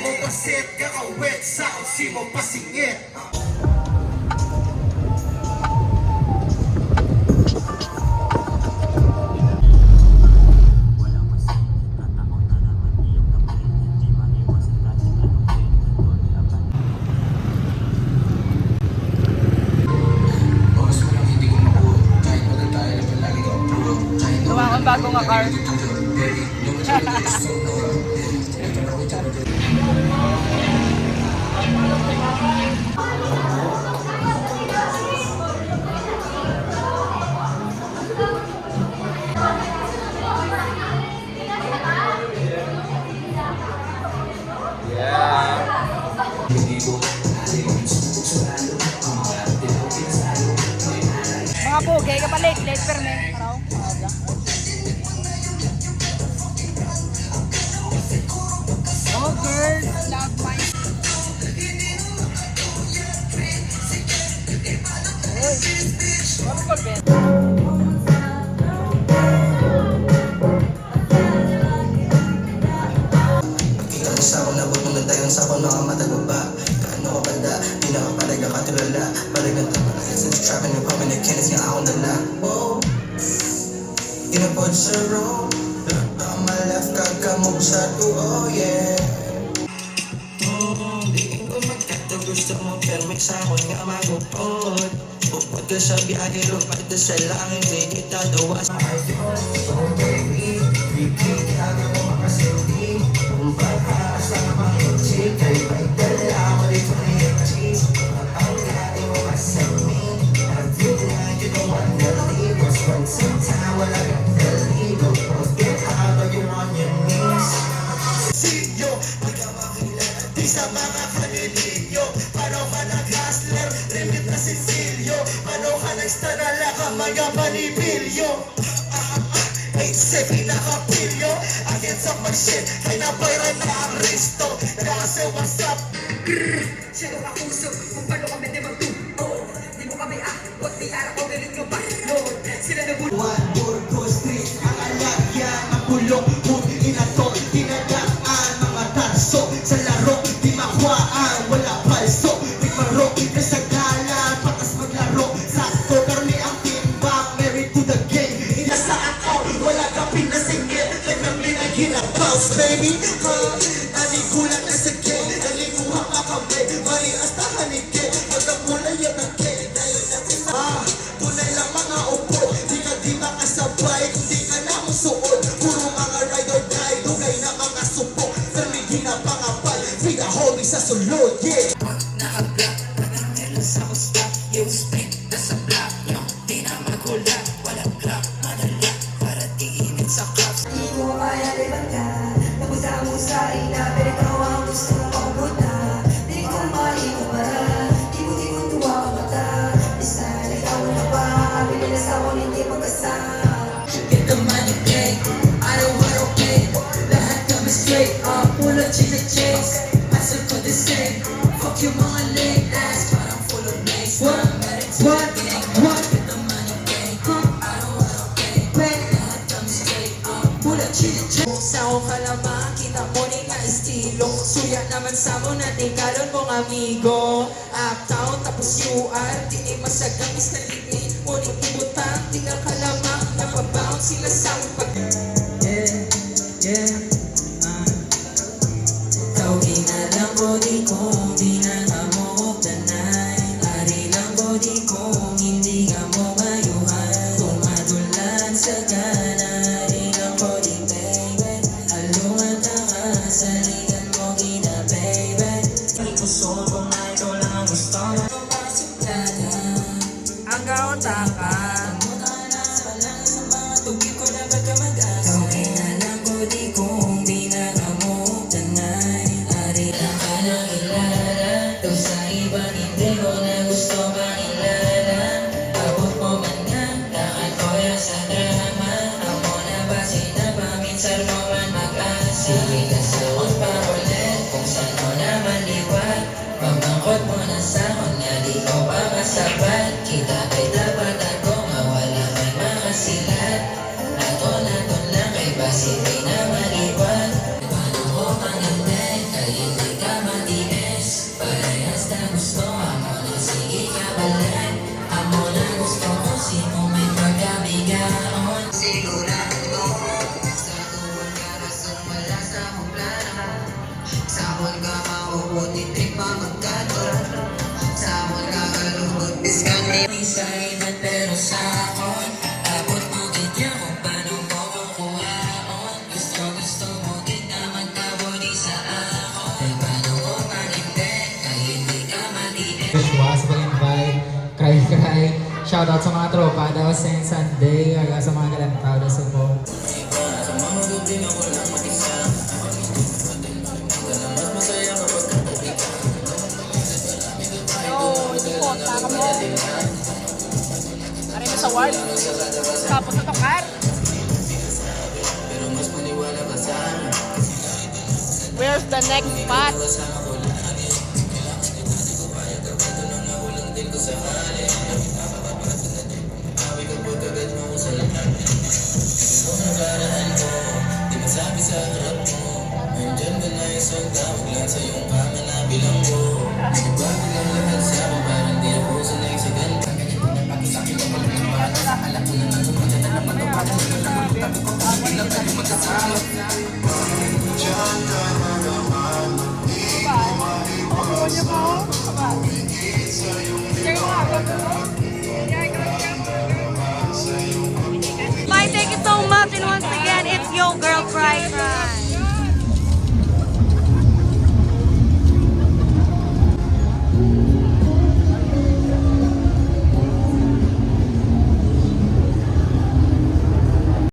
mo pasit, kakawit sa si mo pasingit. Gawa akong bagong car. Mga pugay ka pa late per me. Araw. Oh girls, love my. Oy. Ano pa ba? Sa ako nabot mo tayo sa ako mga mata baba. Kaano ka banda, di na ka palaga katulala. Balagan ka pala sa trapping ng pamana kinis nga akong dala. Oh, inabot sa road, on my left kakamove sa to, oh yeah. Oh, di ko magkata gusto mo pero may sakon nga magupod. Upod ka sa biyahe, lupat ka sa langit, may kita dawa sa heart. Oh baby, repeat, hagin mo makasildi. Kung baka sa mga chick, ay may dala ako dito na yung cheese. Ang gati mo masami, nag-view na you don't want to leave. Was once in time, wala kang daligo. Most get out of you on your knees. Silyo, magkamakilala di sa mga kanilyo. Paano ka nag-hustler, limit na Cecilio. Paano ka nag-stanala ka, mga panibilyo. Ain't safe, pinakapilyo. Against of my shit, kinabayran na ang risto. Kasi what's up? Siya daw kapuso, kung paano kami di magtuto. Di mo kami akot, di araw ko galing nyo ba? Lord, sila na bulo. One Burgo Street, ang alagyan, ang bulong, kung inaton, tinagaan, mga tarso, sa laro, di makwaan, wala palso, di marok, kasagalan, patas maglaro, sakto, karami ang timbang, married to the game, inasaan ko, wala kang pinasingit, nagnamin ang ginapaus, baby, naligulan na sa game, naliguhan ka kami, mali hasta hanigit, magkamulay yung nagkay, dahil natin tunay lang mga upo, di ka di makasabay, kung di ka na musuot, puro mga ride or die, dugay na mga supo, fermigin na pangapal, figa holy sa sulod, yeah. Naka-block, nag-melos ako stop, yung spin, nasa block, yung di na magula, walang clock, madala, para di init sa cups. Di mo kaya liban ka, namusa-musain na, pero ikaw ang gusto kong buta. Di ko maikubara, di mo tuwa ang mata. Isa na ikaw na pa, bililas ako hindi magkasama. Get the money play, I don't wanna pay, lahat kami straight up, pull up chika-chase, asal ko the same, fuck you mga late ass, parang full of mace, what, get the money play, I don't wanna pay, lahat kami straight up, pull up chika-chase. Sa akong kalaman, kita mo ni nga estilo. Suya naman sa mo natin kalon mong amigo. Uptown tapos UR, di ni masagamis na ligid. Ngunit ibutang, di nga kalamang, napabound sila sa pag... Ikaw ginalang body ko, di na ka mo tanay. Ari lang body ko, hindi ka mo mayuhan. Tumadulan sa gana, ari lang body baby. Halungan na ka, saligan mo gina baby. Puso ko na ikaw lang ang gusto mo. Masuplada, Ang gaotaka. muna na sa lang sa mga tubig ko na baga mag-asa. Ikaw ginalang body ko, di na ka mo tanay. Ari lang ka nang ilala, daw sa iba hindi ko na gusto kang ilala. Abot mo man nga, lakad ko yan sa drama. Ako na ba sinapaminsan mo man mag-asa. Sige ka sa akong paulit, kung saan mo naman liwat. Pagmangkot mo na sa akong nga di ko pa masapat. Kita kay dapat ako nga wala may makasilat. Aton lang kay basi di na maliwat. Paano ko manginday, kay hindi Samon ka maupunit, trip pa magkato. Samon ka kalugod, diskante. Isa iman pero sakon. Abot mo ganyan kung paano mo kukuhaon. Gusto mo din na magkabuni sa ako. Kaya paano mo maninde, kahit di ka maliit. Joshua sa pag-invite, cry. Shoutout sa mga tropa daw sa Sunday, hanggang sa mga galantaw daw sa po. Punta ka mo. Ari na sa ward. Tapos na tokar. Where's the next spot?